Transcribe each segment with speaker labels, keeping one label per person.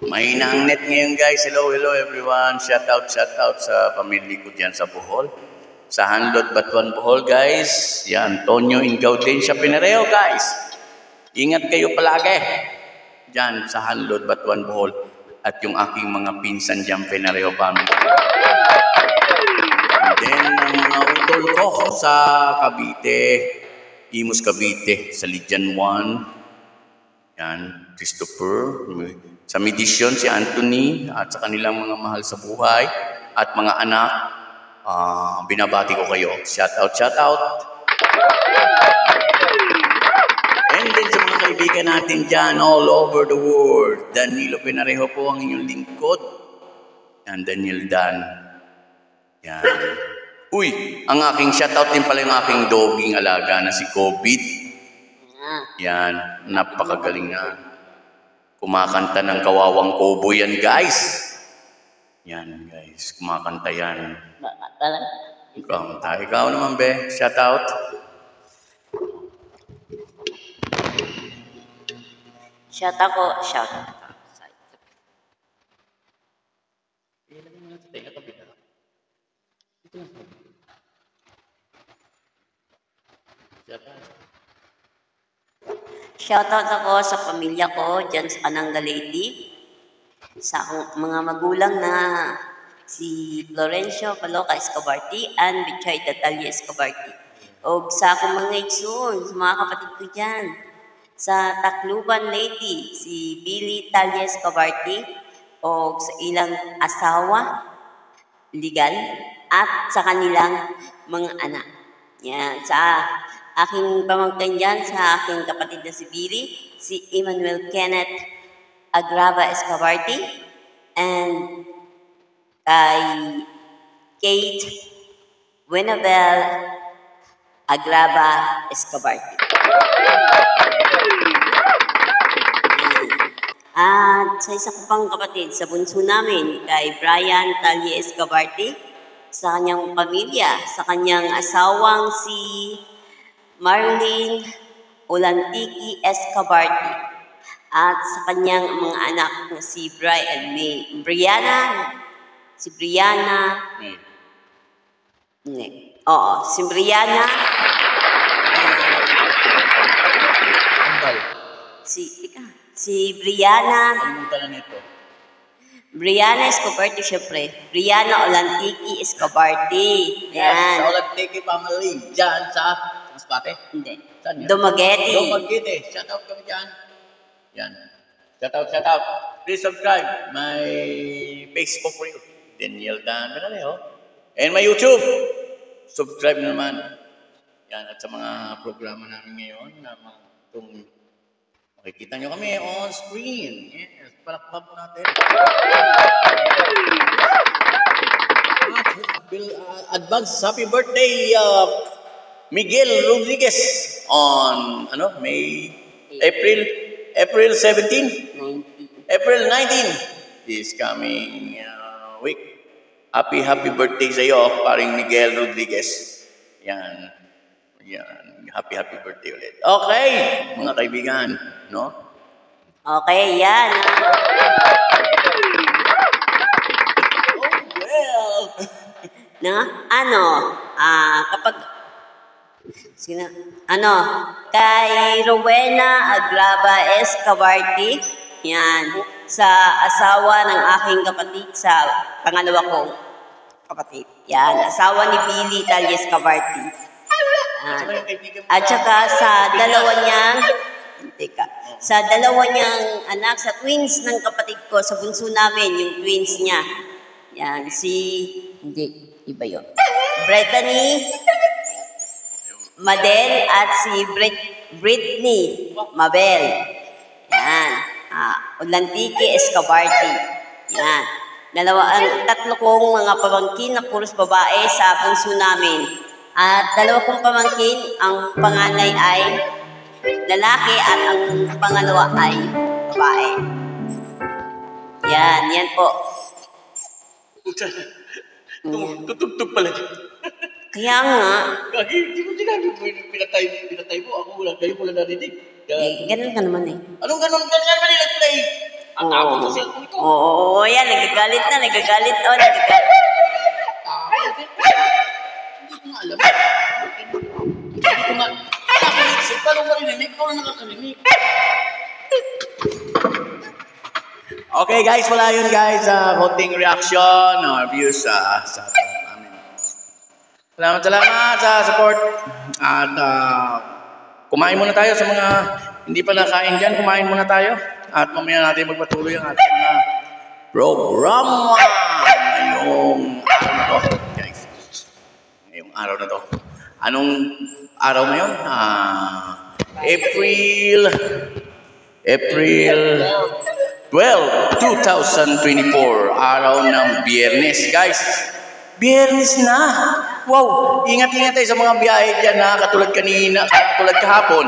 Speaker 1: Mahina ang net ngayon guys. Hello everyone. Shout out sa pamilya ko dyan sa Bohol. Sa Handlod, Batuan, Bohol guys. Yan, Antonio Ingaudensia Pinareo guys. Ingat kayo palagi. Dyan sa Handlod, Batuan, Bohol. At yung aking mga pinsan dyan Pinareo family. And then, ang mga utol ko sa Cavite. Imus Cavite. Sa Lijan 1. Yan, Christopher. Sa Medisyon, si Anthony at sa kanilang mga mahal sa buhay at mga anak, binabati ko kayo. Shout out. And then sa mga kaibigan natin dyan all over the world, Danilo Pinareho po ang inyong lingkod. Yan, Daniel Dan. Yan. Uy, ang aking shout out din pala yung aking doging alaga na si COVID. Yan, napakagaling na. Kumakanta ng Kawawang Kobo yan, guys. Yan, guys. Kumakanta yan. Ikaw naman, be. Shout out.
Speaker 2: Shout out. Shout out. Shoutout ako sa pamilya ko dyan sa Ananga Lady, sa mga magulang na si Florencio Paloca Escobarti and Bichay Natalia Escobarti. O sa akong mga igsoon, sa mga kapatid ko dyan, sa Tacloban Lady, si Billy Talia Escobarti, o sa ilang asawa, legal, at sa kanilang mga anak. Yan, sa aking pamangkin dyan, sa aking kapatid na si Billy, si Emmanuel Kenneth Agrava Escobarti, and kay Kate Winabel Agrava Escobarti. At sa isa ko pang kapatid, sa bunso namin, kay Brian Talia Escobarti, sa kanyang pamilya, sa kanyang asawang si Marlene Olantiki Escobarti at sa kanyang mga anak na si Brianna, si Brianna, Brianna Escobarti, syempre. Brianna Olantiki Escobarti.
Speaker 1: Yan. Yes, sa Olantiki family. Diyan sa Masbate?
Speaker 2: Hindi.
Speaker 1: Saan yan?
Speaker 2: Dumaguete.
Speaker 1: Shout out kami dyan. Yan. Shout out. Please subscribe my Facebook reel. Daniel Dan Pinareo. And my YouTube. Subscribe naman. Yan. At sa mga programa namin ngayon na makikita nyo kami on screen. Yes. Palakpak po natin. Advance happy birthday, Miguel Rodriguez on April 17, April 19 is coming week. Happy birthday sa iyo, paring Miguel Rodriguez. Yan. Happy birthday ulit. Okay, mga kaibigan, no?
Speaker 2: Okay, yan. Kay Rowena Agrava Escobarti, yan, sa asawa ng aking kapatid, sa pangalawa kong kapatid, yan, asawa ni Billy Talia Escobarti. At saka sa dalawa niyang anak, sa twins ng kapatid ko, sa bunso namin, yung twins niya. Yan, iba yun. Brittany Madel at si Britney Mabel. Yan. Olantiki Escobarti. Yan. Tatlo kong mga pamangkin na puros babae sa bunso namin. At dalawa kong pamangkin, ang panganay ay lalaki at ang pangalawa ay babae. Yan po.
Speaker 1: Tutugtog pala dyan.
Speaker 2: Kaya nga.
Speaker 1: Di mo sinabi mo pinatay mo. Ako wala, kayo wala narinig.
Speaker 2: Ganun ka naman eh.
Speaker 1: Anong ganun? Ganyan ba nila play? Ang tapon sa cellphone ko.
Speaker 2: Oo, yan. Nagagalit na. Nagagalit. Oh, nagagalit.
Speaker 1: Hindi ko nga alam. Hindi ko nga. Nakakaisip. Paano ko rinig? Ikaw na nakakarinig. Okay guys, wala yun guys. Konting reaction or views sa amin. Salamat sa support. At kumain muna tayo sa mga hindi pa nakain dyan. Kumain muna tayo. At mamaya natin magpatuloy ang ating mga program ngayong araw na to. Guys, ngayong araw na to. Anong araw ngayon? April 12, 2024, araw ng Biyernes. Guys, Biyernes na. Wow, ingat-ingat tayo sa mga biyahe dyan na katulad kanina, katulad kahapon.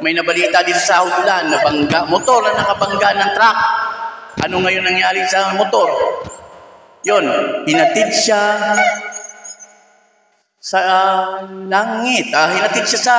Speaker 1: May nabalita dito sa Hautulan na motor na nakabangga ng truck. Ano ngayon nangyari sa motor? Yon, hinatid siya sa langit. Hinatid siya sa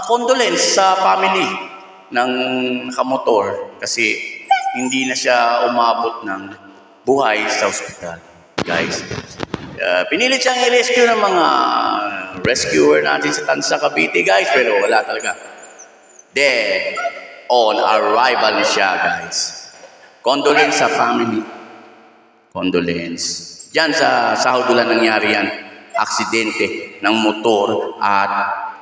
Speaker 1: condolence sa family ng nakamotor kasi hindi na siya umabot ng buhay sa ospital. Guys, pinilit siyang i-rescue ng mga rescuer natin sa Tansa, Cavite, guys, pero wala talaga. Dead on arrival siya, guys. Condolence sa family. Condolence. Diyan sa Hautulan nangyari yan. Aksidente ng motor at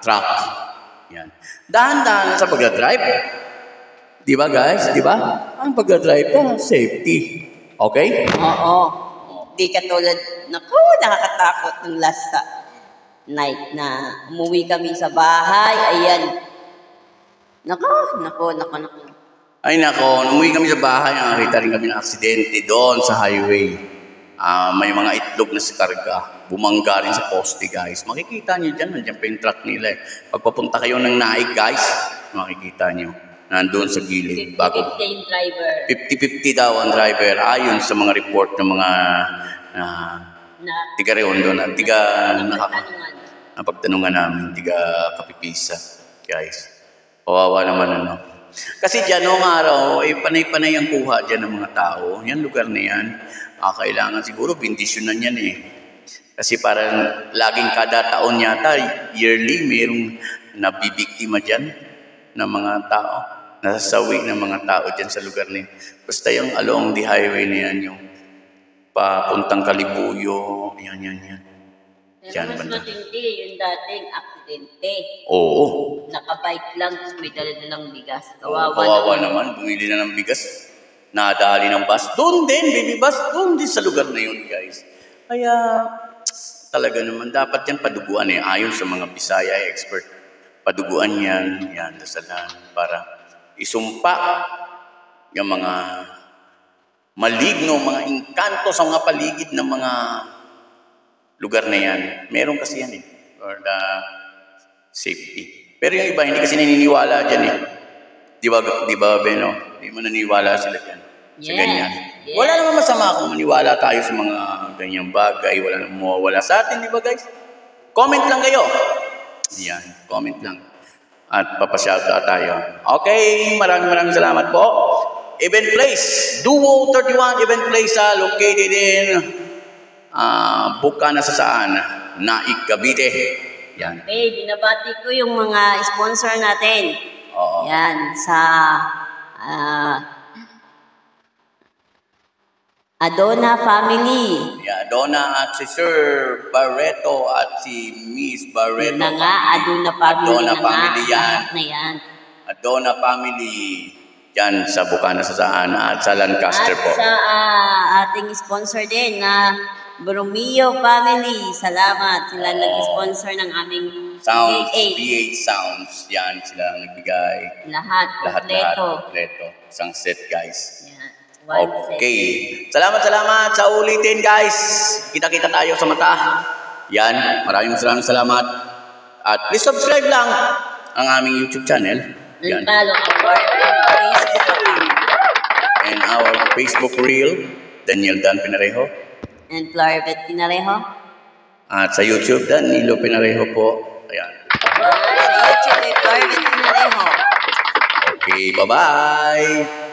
Speaker 1: truck. Yan. Dahan-dahan sa pag-drive. Di ba, guys? Di ba? Ang pag-drive ka, safety. Okay?
Speaker 2: Oo. Di katulad, naku, nakakatakot ng last night na umuwi kami sa bahay. Ayan. Naku.
Speaker 1: Ay, nako. Umuwi kami sa bahay. Nakita rin kami ng aksidente doon sa highway. May mga itlog na sa karga. Bumangga rin sa poste, guys. Makikita nyo dyan. Nandiyan pa yung truck nila. Pagpapunta kayo ng Naik, guys, makikita nyo. Nandun sa gilid.
Speaker 2: 50-50 yung driver.
Speaker 1: 50-50 daw ang driver. Ayon sa mga report ng mga tiga Reondo na napagtanungan namin, tiga Kapipisa, guys. Kawawa naman Kasi dyan, noong araw, panay-panay ang kuha dyan ng mga tao. Yan, lugar na yan. Kailangan siguro, bindisyonan yan eh. Kasi parang laging kada taon yata, yearly, mayroong nabibiktima dyan ng mga tao. Nasasawi ng mga tao dyan sa lugar na yan. Basta yung along the highway na yan, yung papuntang Kalibuyo, yan.
Speaker 2: Pero mas matindi yung dating aksidente.
Speaker 1: Oo.
Speaker 2: Nakabike lang, may dala-dalang bigas.
Speaker 1: Kawawa naman, bumili na ng bigas. Nadali ng bus. Doon din, baby bus. Doon din sa lugar na yun, guys. Kaya, talaga naman, dapat yan paduguan eh. Ayon sa mga Bisaya expert. Paduguan yan, dasalan, para isumpa yung mga maligno, mga engkanto sa mga paligid ng mga lugar na yan. Meron kasi yan eh, for the safety. Pero yung iba, hindi kasi naniniwala dyan eh. Di ba Beno? Hindi mo naniniwala sila dyan. Sa ganyan.
Speaker 2: Yeah.
Speaker 1: Wala naman masama kung maniwala tayo sa mga ganyang bagay. Wala namang mawawala sa atin, di ba guys? Comment lang kayo. Yan, comment lang. At papashoutout tayo. Okay, maraming salamat po. Event place, Duo 31 Event Place, located in Bukana sa Naik, Cavite. Yan.
Speaker 2: Okay, binabati ko yung mga sponsor natin.
Speaker 1: Oo.
Speaker 2: Yan, sa Adona family.
Speaker 1: Yeah, Adona at si Sir Barreto at si Miss Barreto.
Speaker 2: Na nga, Adona family.
Speaker 1: Adona family yan.
Speaker 2: Na yan.
Speaker 1: Adona family. Yan sa Bukana sa at sa Lancaster po.
Speaker 2: At sa ating sponsor din na Bromeo family. Salamat. Sila nag-sponsor ng aming
Speaker 1: Sounds,
Speaker 2: V8.
Speaker 1: V8 Sounds. Yan, sila ang nagbigay.
Speaker 2: Lahat.
Speaker 1: Kompleto. Isang set, guys.
Speaker 2: Yan.
Speaker 1: Okay. Salamat sa ulitin, guys. Kita-kita tayo sa mata. Yan. Maraming salamat. At please subscribe lang ang aming YouTube channel.
Speaker 2: And follow our Facebook account.
Speaker 1: And our Facebook reel, Daniel Dan Pinarejo.
Speaker 2: And Floribet Pinarejo.
Speaker 1: At sa YouTube, Danilo Pinarejo po. Ayan.
Speaker 2: Sa YouTube ay Floribet Pinarejo.
Speaker 1: Okay, bye-bye!